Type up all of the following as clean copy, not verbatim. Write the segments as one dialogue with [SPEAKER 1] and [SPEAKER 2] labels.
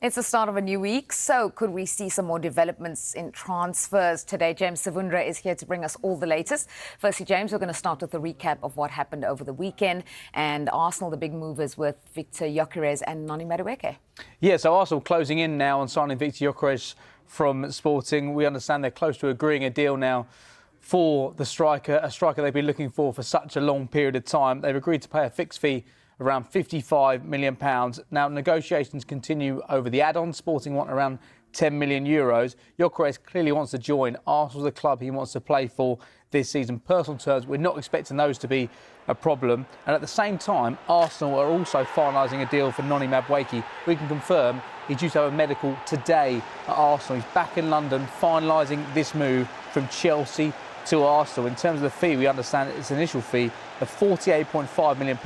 [SPEAKER 1] It's the start of a new week, so could we see some more developments in transfers today? James Savundra is here to bring us all the latest. Firstly, James, we're going to start with a recap of what happened over the weekend, and Arsenal, the big movers with Victor Gyökeres and Noni Madueke.
[SPEAKER 2] Yeah, so Arsenal closing in now on signing Victor Gyökeres from Sporting. We understand they're close to agreeing a deal now for the striker, a striker they've been looking for such a long period of time. They've agreed to pay a fixed fee around £55 million. Now, negotiations continue over the add-on. Sporting want around €10 million. Gyökeres clearly wants to join. Arsenal's the club he wants to play for this season. Personal terms, we're not expecting those to be a problem. And at the same time, Arsenal are also finalising a deal for Noni Madueke. We can confirm he's due to have a medical today at Arsenal. He's back in London finalising this move from Chelsea to Arsenal. In terms of the fee, we understand it's an initial fee of £48.5 million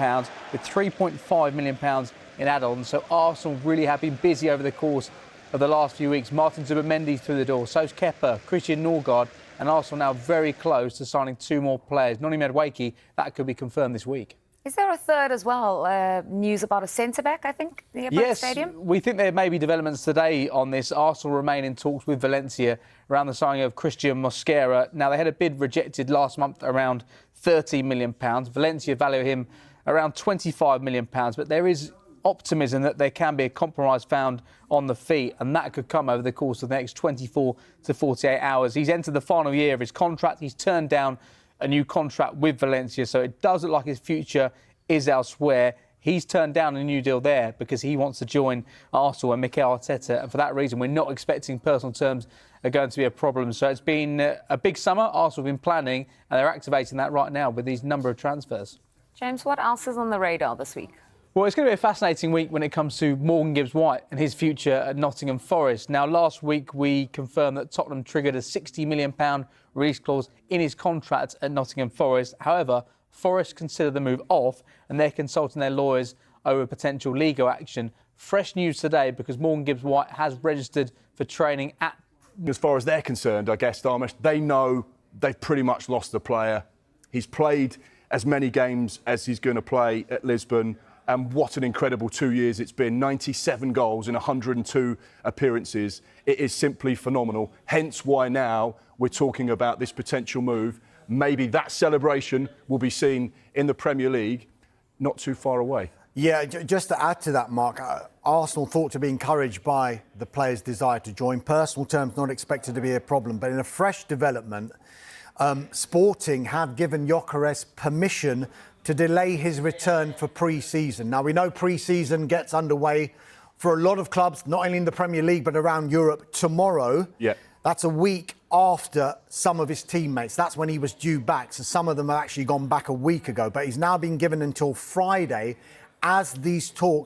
[SPEAKER 2] with £3.5 million in add-ons. So Arsenal really have been busy over the course of the last few weeks. Martin Zubimendi through the door, so's Kepa, Christian Norgard, and Arsenal now very close to signing two more players. Noni Madueke, that could be confirmed this week.
[SPEAKER 1] Is there a third as well? News about a centre-back, I think, near the stadium?
[SPEAKER 2] Yes, we think there may be developments today on this. Arsenal remain in talks with Valencia around the signing of Gyökeres Mosquera. Now, they had a bid rejected last month around £30 million. Valencia value him around £25 million. But there is optimism that there can be a compromise found on the fee, and that could come over the course of the next 24 to 48 hours. He's entered the final year of his contract. He's turned down a new contract with Valencia, so it does look like his future is elsewhere. He's turned down a new deal there because he wants to join Arsenal and Mikel Arteta, and for that reason we're not expecting personal terms are going to be a problem. So it's been a big summer. Arsenal have been planning, and they're activating that right now with these number of transfers.
[SPEAKER 1] James, what else is on the radar this week?
[SPEAKER 2] Well, it's going to be a fascinating week when it comes to Morgan Gibbs-White and his future at Nottingham Forest. Now, last week we confirmed that Tottenham triggered a £60 million release clause in his contract at Nottingham Forest. However, Forest consider the move off and they're consulting their lawyers over potential legal action. Fresh news today because Morgan Gibbs-White has registered for training at...
[SPEAKER 3] As far as they're concerned, I guess, Dharmesh, they know they've pretty much lost the player. He's played as many games as he's going to play at Lisbon. And what an incredible 2 years it's been. 97 goals in 102 appearances. It is simply phenomenal. Hence why now we're talking about this potential move. Maybe that celebration will be seen in the Premier League not too far away.
[SPEAKER 4] Yeah, just to add to that, Mark, Arsenal thought to be encouraged by the player's desire to join. Personal terms not expected to be a problem, but in a fresh development, Sporting have given Gyökeres permission to delay his return for pre-season. Now, we know pre-season gets underway for a lot of clubs, not only in the Premier League, but around Europe tomorrow.
[SPEAKER 3] Yeah.
[SPEAKER 4] That's a week after some of his teammates. That's when he was due back. So some of them have actually gone back a week ago. But he's now been given until Friday as these talks